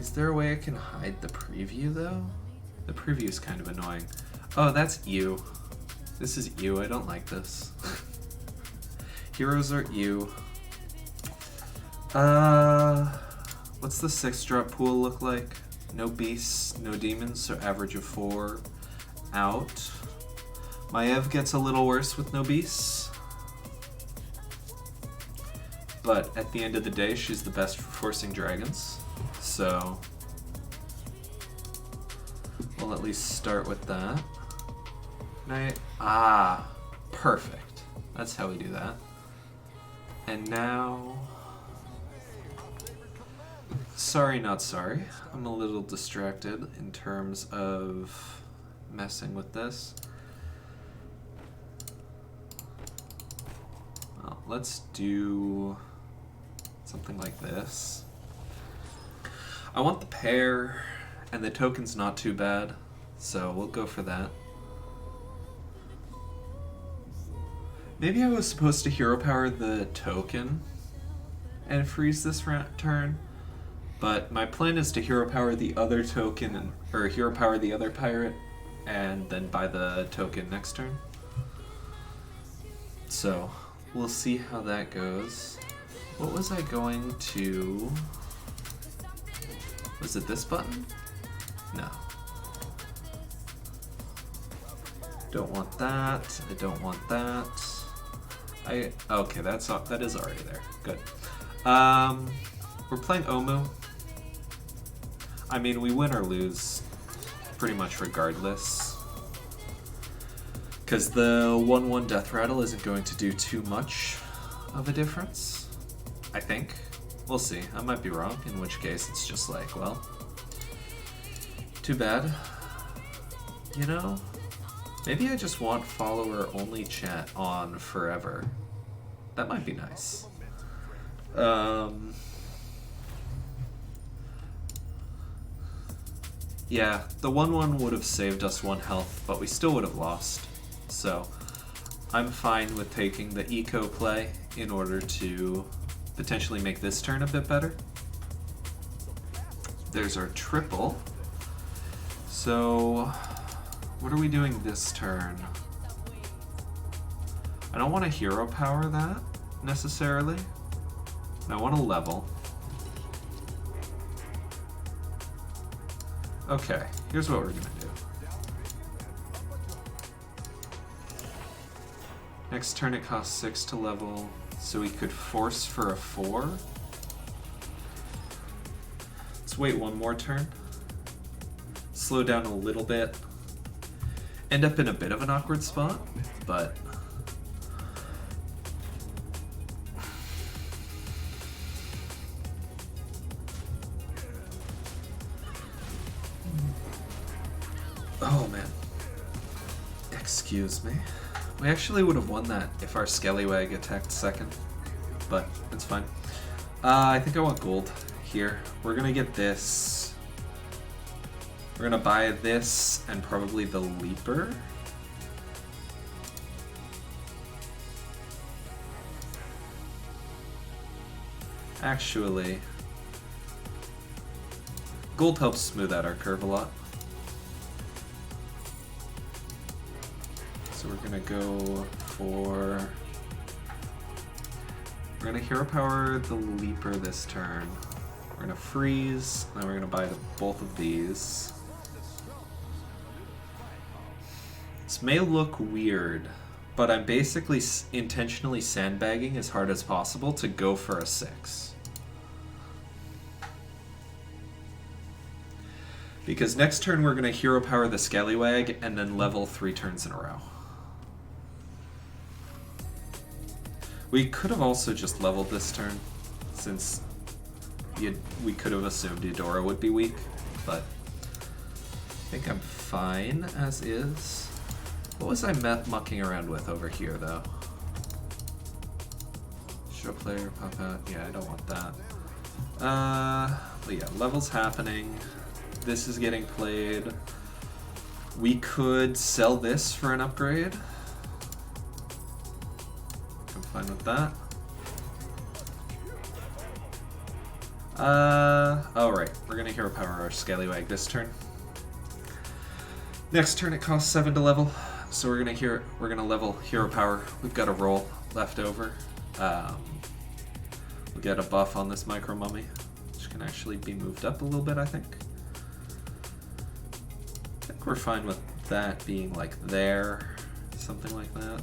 Is there a way I can hide the preview though? The preview is kind of annoying. Oh, that's you. This is you. I don't like this. Heroes are you. What's the 6-drop pool look like? No beasts, no demons, so average of 4 out. Maiev gets a little worse with no beasts. But at the end of the day, she's the best for forcing dragons. So we'll at least start with that. Perfect. That's how we do that. And now... Sorry, not sorry. I'm a little distracted in terms of messing with this. Well, let's do something like this. I want the pair, and the token's not too bad, so we'll go for that. Maybe I was supposed to hero power the token and freeze this turn, but my plan is to hero power the other token, or hero power the other pirate, and then buy the token next turn. So we'll see how that goes. What was I going to... Was it this button? No. Don't want that. I don't want that. Okay, that is already there. Good. We're playing Omu. I mean, we win or lose pretty much regardless. Because the 1/1 Death Rattle isn't going to do too much of a difference, I think. We'll see. I might be wrong, in which case it's just like, well, too bad. You know, maybe I just want follower-only chat on forever. That might be nice. Yeah, the 1/1 would have saved us 1 health, but we still would have lost. So I'm fine with taking the eco play in order to potentially make this turn a bit better. There's our triple. So what are we doing this turn? I don't want to hero power that necessarily. I want to level. Okay, here's what we're gonna do. Next turn it costs 6 to level, so we could force for a 4. Let's wait 1 more turn. Slow down a little bit. End up in a bit of an awkward spot, but... Oh man. Excuse me. We actually would have won that if our Scallywag attacked second, but it's fine. I think I want gold here. We're gonna get this. We're gonna buy this and probably the Leaper. Actually, gold helps smooth out our curve a lot. So we're gonna go for... We're gonna hero power the Leaper this turn. We're gonna freeze, and then we're gonna buy both of these. This may look weird, but I'm basically intentionally sandbagging as hard as possible to go for a 6. Because next turn we're gonna hero power the Scallywag and then level 3 turns in a row. We could have also just leveled this turn, since we could have assumed Eudora would be weak, but I think I'm fine as is. What was I mucking around with over here, though? Show player, pop out. Yeah, I don't want that. But yeah, level's happening. This is getting played. We could sell this for an upgrade. I'm fine with that. Oh right, we're gonna hero power our Scallywag this turn. Next turn it costs 7 to level, so we're gonna level hero power. We've got a roll left over. We'll get a buff on this Micro Mummy, which can actually be moved up a little bit, I think. I think we're fine with that being like there, something like that.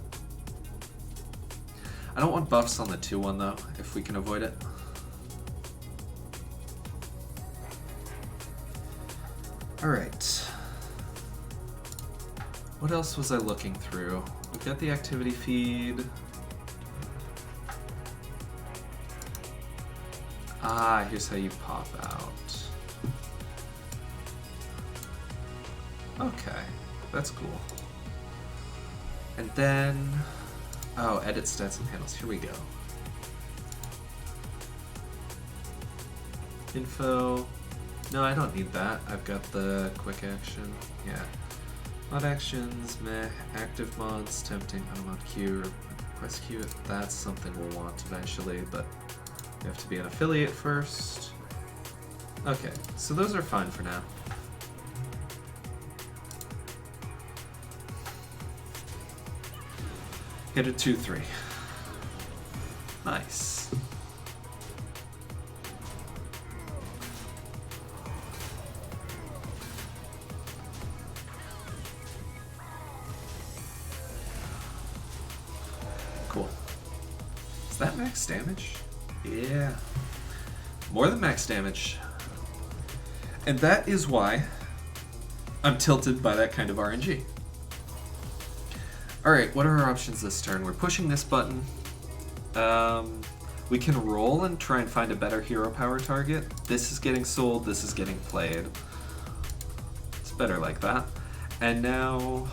I don't want buffs on the 2-1 though, if we can avoid it. Alright. What else was I looking through? We've got the activity feed. Ah, here's how you pop out. Okay, that's cool. And then, oh, edit stats and panels. Here we go. Info. No, I don't need that. I've got the quick action. Yeah. Mod actions, meh, active mods, tempting, unmod queue, request queue. That's something we'll want eventually, but you have to be an affiliate first. Okay, so those are fine for now. Get a 2-3. Nice. Cool. Is that max damage? Yeah. More than max damage. And that is why I'm tilted by that kind of RNG. Alright, what are our options this turn? We're pushing this button. We can roll and try and find a better hero power target. This is getting sold, this is getting played. It's better like that. And now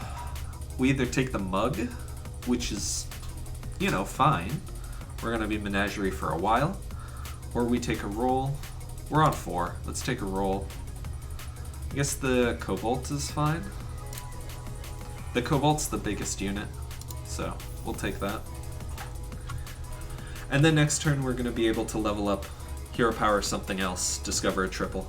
we either take the mug, which is, you know, fine. We're gonna be menagerie for a while. Or we take a roll. We're on 4. Let's take a roll. I guess the Cobalt is fine. The Cobalt's the biggest unit, so we'll take that. And then next turn we're gonna be able to level up hero power something else, discover a triple.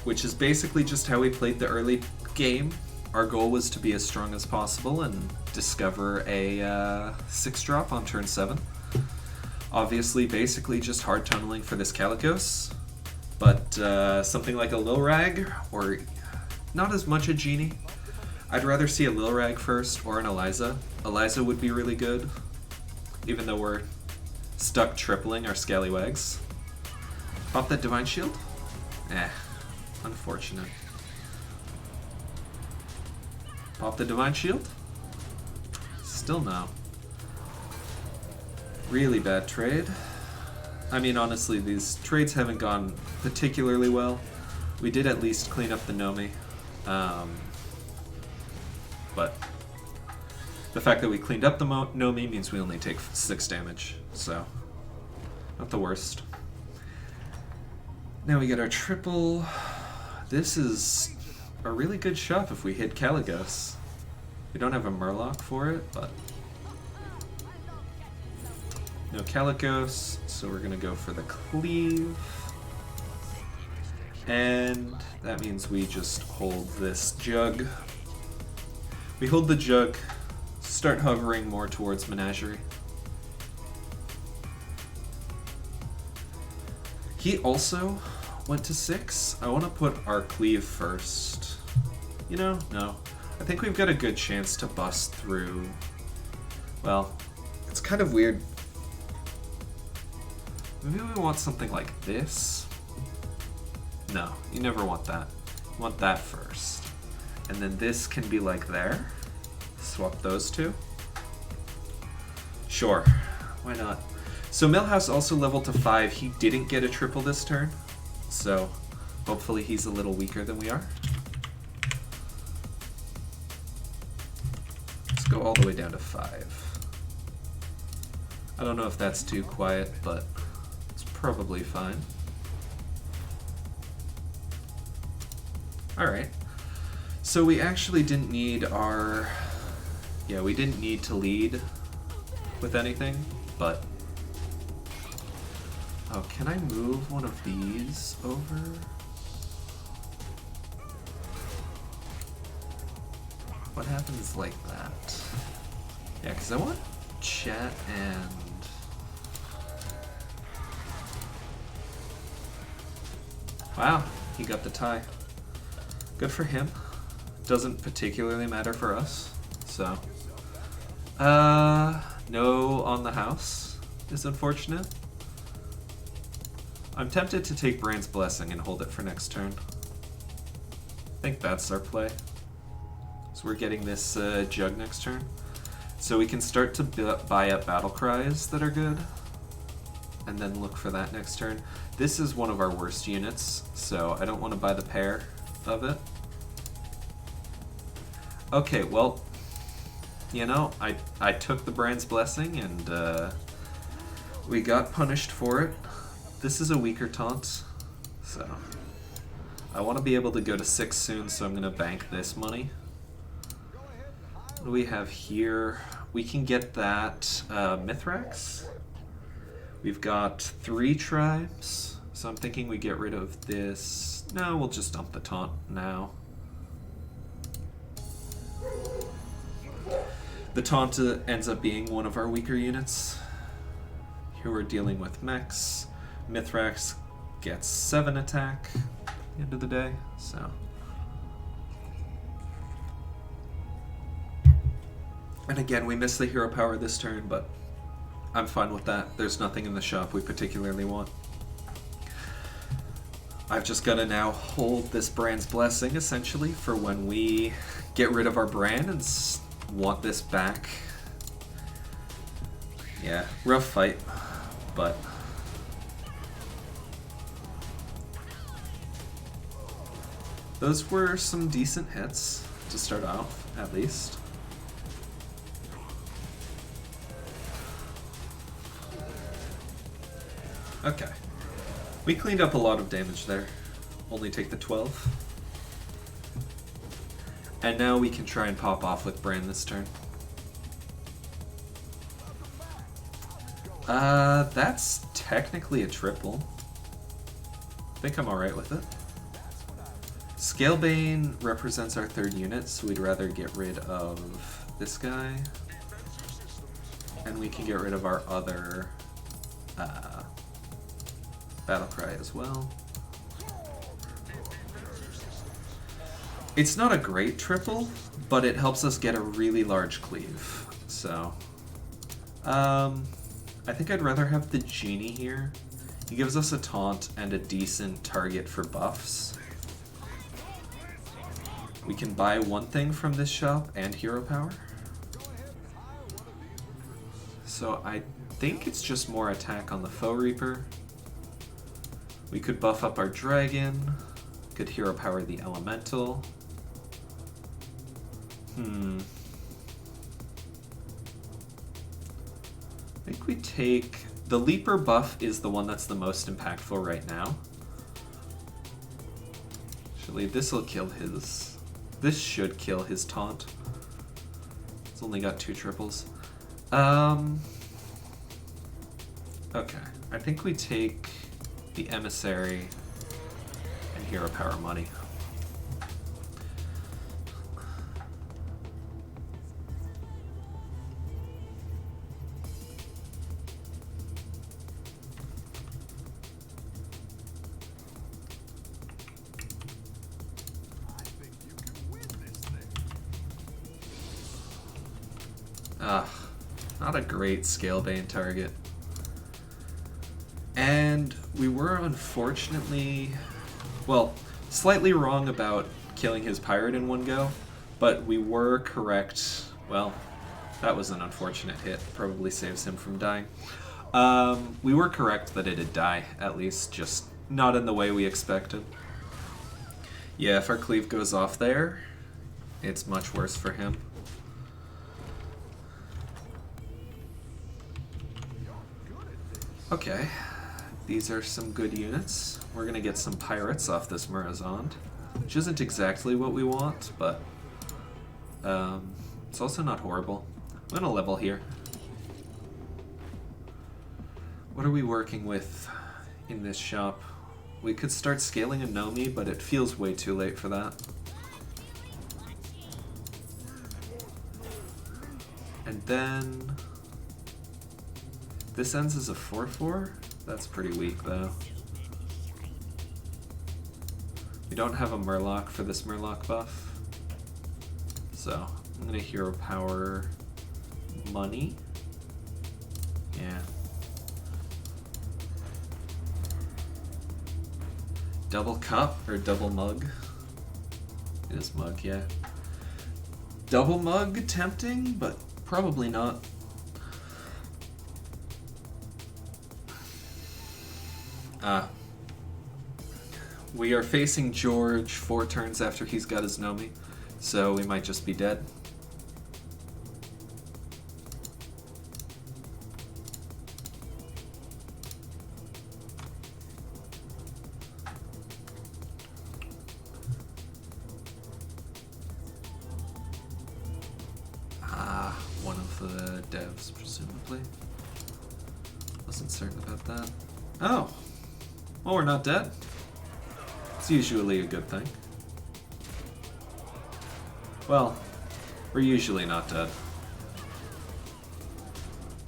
Which is basically just how we played the early game. Our goal was to be as strong as possible and discover a 6-drop on turn 7. Obviously, basically just hard tunneling for this Calicos, but something like a Lil Rag, or not as much a Genie. I'd rather see a Lil Rag first, or an Eliza. Eliza would be really good, even though we're stuck tripling our Scallywags. Pop that Divine Shield? Unfortunate. Pop the Divine Shield? Still no. Really bad trade. I mean, honestly, these trades haven't gone particularly well. We did at least clean up the Nomi. But the fact that we cleaned up the Nomi means we only take 6 damage, so not the worst. Now we get our triple. This is a really good shot if we hit Caligos. We don't have a Murloc for it, but no Calicos, so we're gonna go for the cleave. And that means we just hold this jug. We hold the jug, start hovering more towards Menagerie. He also went to 6. I want to put our cleave first. You know, no. I think we've got a good chance to bust through. Well, it's kind of weird. Maybe we want something like this. No, you never want that. You want that first. And then this can be like there. Swap those two. Sure, why not? So Millhouse also leveled to 5. He didn't get a triple this turn. So hopefully he's a little weaker than we are. Let's go all the way down to 5. I don't know if that's too quiet, but it's probably fine. Alright. So we actually didn't need our... Yeah, we didn't need to lead with anything. but... Oh, can I move one of these over? What happens like that? Yeah, because I want Chet and... Wow, he got the tie. Good for him. Doesn't particularly matter for us, so... no on the house is unfortunate. I'm tempted to take Brann's Blessing and hold it for next turn. I think that's our play. So we're getting this Jug next turn. So we can start to buy up Battle Cries that are good, and then look for that next turn. This is one of our worst units, so I don't want to buy the pair of it. Okay, well, you know, I took the Brann's Blessing, and we got punished for it. This is a weaker taunt, so I want to be able to go to 6 soon, so I'm going to bank this money. What do we have here? We can get that Mithrax. We've got 3 tribes, so I'm thinking we get rid of this. No, we'll just dump the taunt now. The taunt ends up being one of our weaker units. Here we're dealing with mechs. Mithrax gets 7 attack at the end of the day, so. And again, we missed the hero power this turn, but I'm fine with that. There's nothing in the shop we particularly want. I've just got to now hold this Brann's Blessing, essentially, for when we get rid of our Brann and want this back. Yeah, rough fight, but... Those were some decent hits to start off, at least. Okay. We cleaned up a lot of damage there. Only take the 12. And now we can try and pop off with Brann this turn. That's technically a triple. I think I'm alright with it. Scalebane represents our 3rd unit, so we'd rather get rid of this guy. And we can get rid of our other Battlecry as well. It's not a great triple, but it helps us get a really large cleave. So, I think I'd rather have the Genie here. He gives us a taunt and a decent target for buffs. We can buy one thing from this shop and hero power. So I think it's just more attack on the Foe Reaper. We could buff up our Dragon. Could hero power the Elemental. I think we take... The Leaper buff is the one that's the most impactful right now. Actually, this will kill his... This should kill his taunt. It's only got 2 triples. Okay, I think we take the Emissary and hero power money. Not a great Scalebane target. And we were unfortunately, well, slightly wrong about killing his pirate in one go, but we were correct. Well, that was an unfortunate hit. Probably saves him from dying. We were correct that it'd die, at least, just not in the way we expected. Yeah, if our cleave goes off there, it's much worse for him. Okay, these are some good units. We're gonna get some pirates off this Murazond, which isn't exactly what we want, but it's also not horrible. I'm gonna level here. What are we working with in this shop? We could start scaling a Nomi, but it feels way too late for that. And then this ends as a 4/4? That's pretty weak though. We don't have a Murloc for this Murloc buff. So I'm gonna hero power money. Yeah. Double cup or double mug? It is mug, yeah. Double mug tempting, but probably not. We are facing George 4 turns after he's got his Nomi, so we might just be dead. One of the devs, presumably. Wasn't certain about that. Oh! Well, we're not dead. It's usually a good thing. Well, we're usually not dead.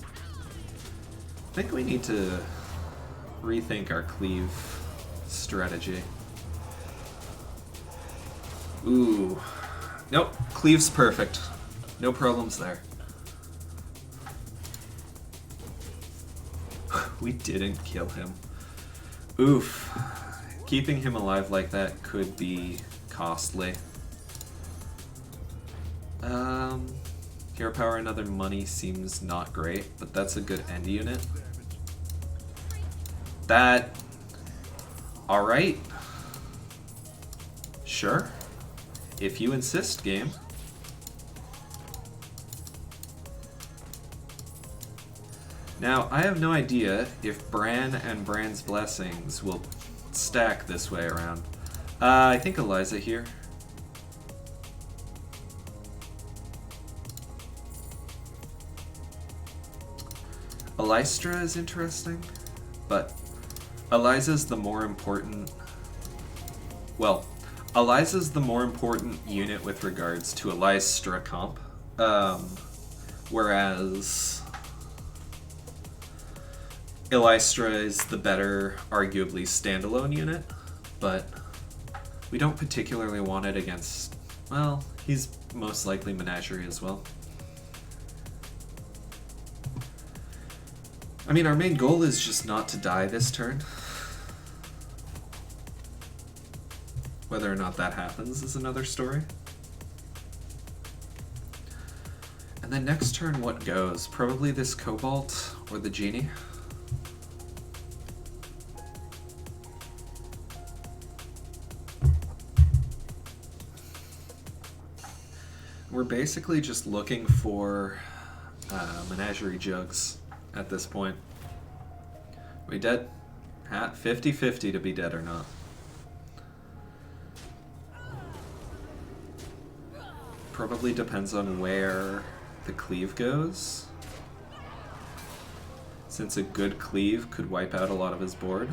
I think we need to rethink our cleave strategy. Ooh. Nope, cleave's perfect. No problems there. We didn't kill him. Oof. Keeping him alive like that could be costly. Hero power and other money seems not great, but that's a good end unit. That... Alright. Sure. If you insist, game. Now, I have no idea if Brann and Brann's Blessings will stack this way around. I think Eliza here. Elystra is interesting, but Eliza's the more important... Well, Eliza's the more important unit with regards to Elystra comp, whereas Elystra is the better, arguably, standalone unit, but we don't particularly want it against... Well, he's most likely Menagerie as well. I mean, our main goal is just not to die this turn. Whether or not that happens is another story. And then next turn, what goes? Probably this Cobalt or the Genie. We're basically just looking for Menagerie Jugs at this point. We dead? 50-50 to be dead or not. Probably depends on where the cleave goes, since a good cleave could wipe out a lot of his board.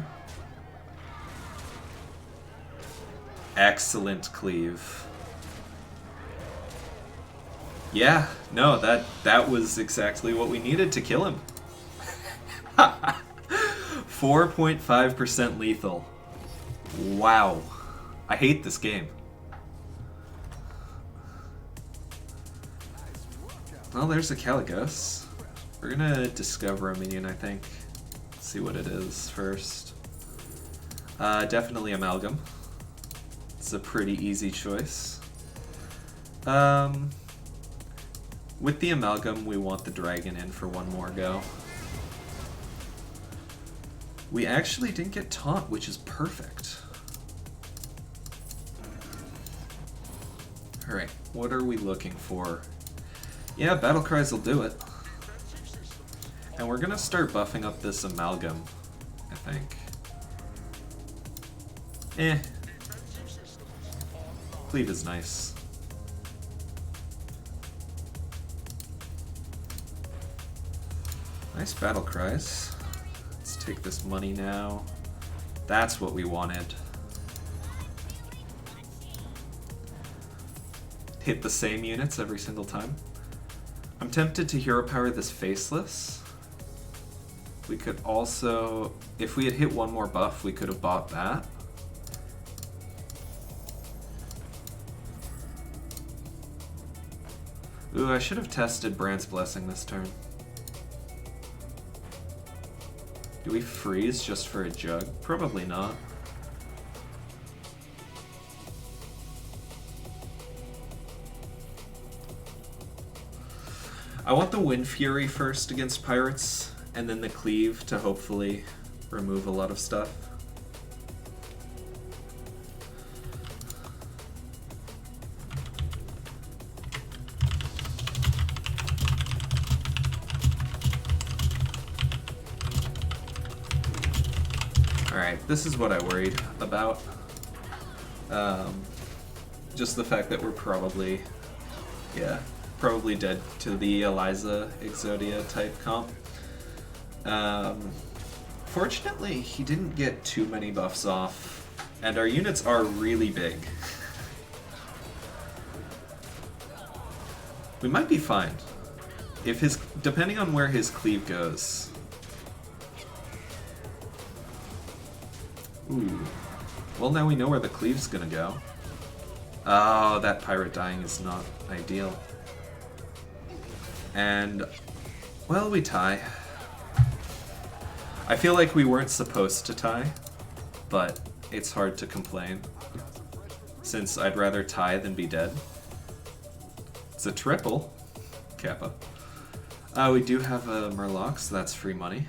Excellent cleave. Yeah, no, that was exactly what we needed to kill him. 4.5% lethal. Wow. I hate this game. Well, there's a Caligos. We're gonna discover a minion, I think. See what it is first. Definitely Amalgam. It's a pretty easy choice. With the Amalgam, we want the Dragon in for one more go. We actually didn't get taunt, which is perfect. Alright, what are we looking for? Yeah, Battle Cries will do it. And we're gonna start buffing up this Amalgam, I think. Cleave is nice. Nice Battle Cries. Let's take this money now. That's what we wanted. Hit the same units every single time. I'm tempted to hero power this Faceless. We could also, if we had hit one more buff, we could have bought that. Ooh, I should have tested Brann's Blessing this turn. Do we freeze just for a jug? Probably not. I want the Wind Fury first against Pirates, and then the Cleave to hopefully remove a lot of stuff. Alright, this is what I worried about. Just the fact that we're probably, probably dead to the Eliza Exodia type comp. Fortunately, he didn't get too many buffs off, and our units are really big. We might be fine. If his, depending on where his cleave goes. Ooh. Well, now we know where the cleave's gonna go. Oh, that pirate dying is not ideal. And, well, we tie. I feel like we weren't supposed to tie, but it's hard to complain, since I'd rather tie than be dead. It's a triple. Kappa. We do have a Murloc, so that's free money.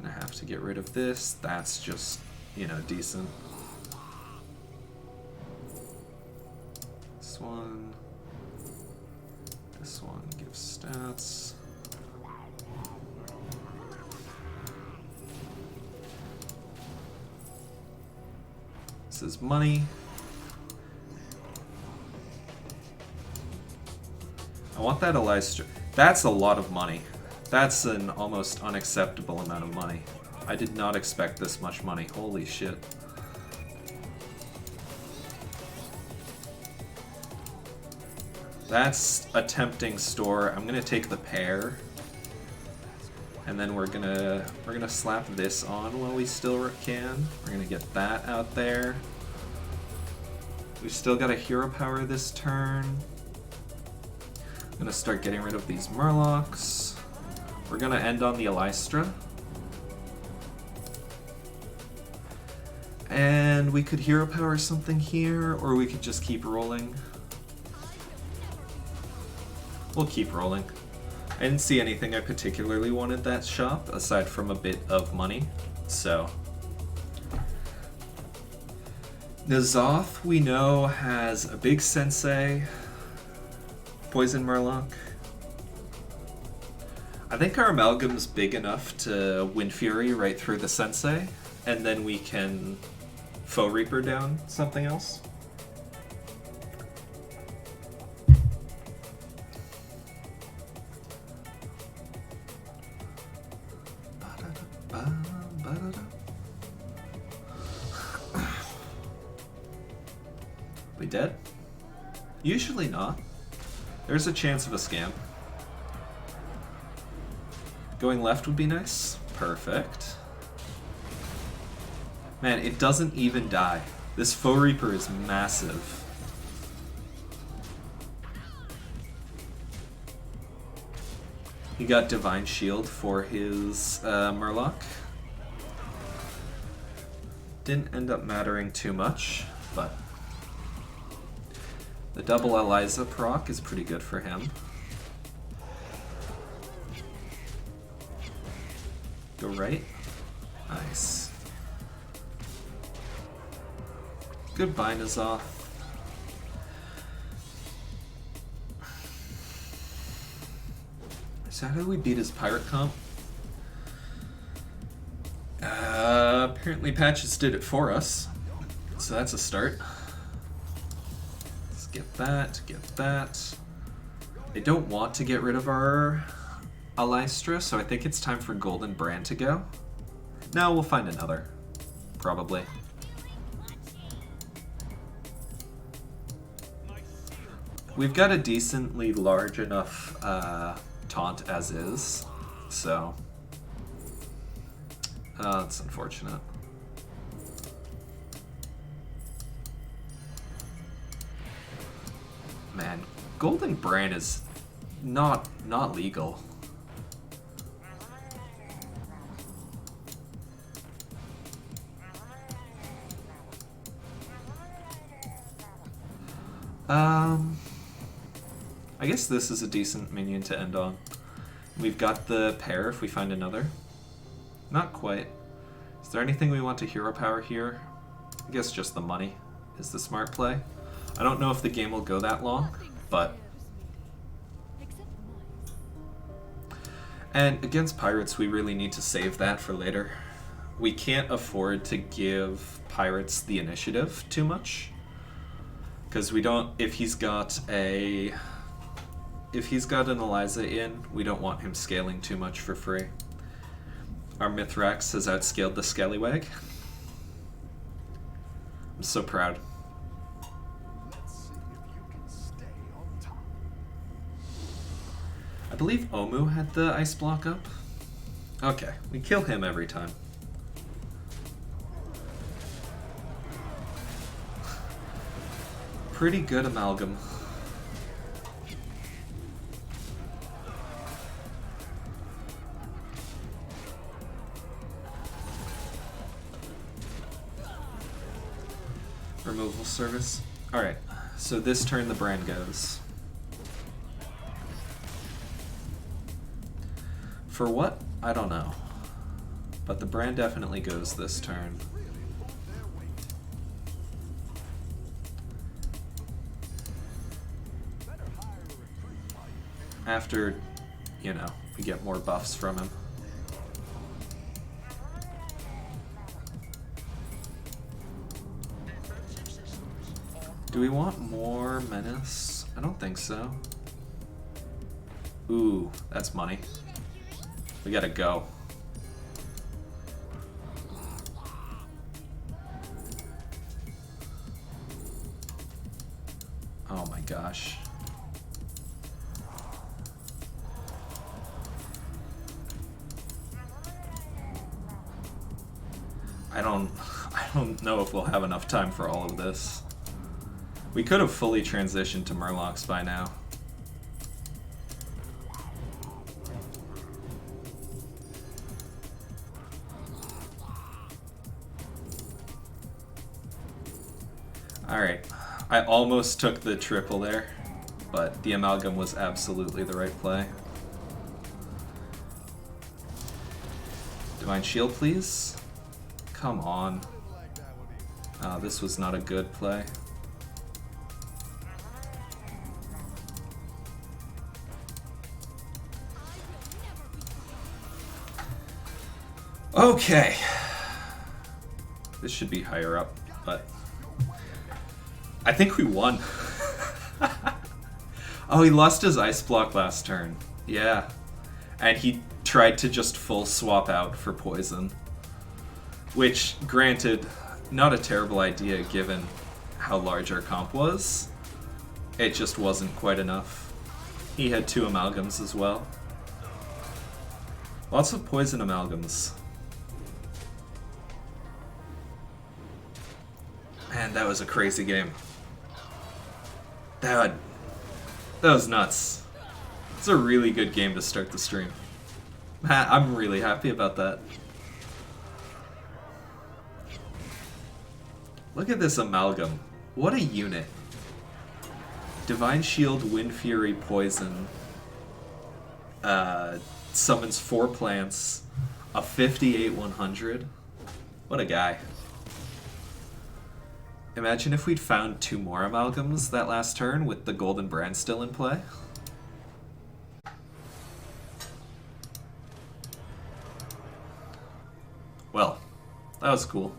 I have to get rid of this. That's just, you know, decent. This one. This one gives stats. This is money. I want that Elytra. That's a lot of money. That's an almost unacceptable amount of money. I did not expect this much money. Holy shit. That's a tempting store. I'm gonna take the pair. And then we're gonna slap this on while we still can. We're gonna get that out there. We've still got a hero power this turn. I'm gonna start getting rid of these Murlocs. We're gonna end on the Elytra. And we could hero power something here, or we could just keep rolling. We'll keep rolling. I didn't see anything I particularly wanted that shop, aside from a bit of money, so. N'Zoth, we know, has a big Sensei, Poison Murloc. I think our Amalgam's big enough to Wind Fury right through the Sensei, and then we can Foe Reaper down something else. We dead? Usually not. There's a chance of a scam. Going left would be nice. Perfect. Man, it doesn't even die. This Foe Reaper is massive. He got Divine Shield for his Murloc. Didn't end up mattering too much, but the double Eliza proc is pretty good for him. Go right. Nice. Goodbye, N'Zoth. So how do we beat his pirate comp? Apparently Patches did it for us. So that's a start. Let's get that, get that. They don't want to get rid of our a Lystra, so I think it's time for Golden Brann to go. No, we'll find another. Probably. We've got a decently large enough taunt as is, so... that's unfortunate. Man, Golden Brann is not legal. I guess this is a decent minion to end on. We've got the pair if we find another. Not quite. Is there anything we want to hero power here? I guess just the money is the smart play. I don't know if the game will go that long, but... And against pirates, we really need to save that for later. We can't afford to give pirates the initiative too much. Because we don't... If he's got an Eliza in, we don't want him scaling too much for free. Our Mithrax has outscaled the Scallywag. I'm so proud. I believe Omu had the ice block up. Okay, we kill him every time. Pretty good amalgam. Removal service. Alright, so this turn the Brann goes. For what? I don't know. But the Brann definitely goes this turn. After, you know, we get more buffs from him. Do we want more Menace? I don't think so. Ooh, that's money. We gotta go. Oh my gosh. I don't know if we'll have enough time for all of this. We could have fully transitioned to Murlocs by now. Alright, I almost took the triple there, but the Amalgam was absolutely the right play. Divine Shield, please? Come on. This was not a good play. Okay. This should be higher up, but I think we won. Oh, he lost his ice block last turn. Yeah. And he tried to just full swap out for poison. Which, granted, not a terrible idea given how large our comp was. It just wasn't quite enough. He had 2 amalgams as well. Lots of poison amalgams. Man, that was a crazy game. That was nuts. It's a really good game to start the stream. I'm really happy about that. Look at this amalgam. What a unit. Divine Shield, Wind Fury, Poison. Summons 4 plants. A 58-100. What a guy. Imagine if we'd found 2 more amalgams that last turn with the Golden Brann still in play. Well, that was cool.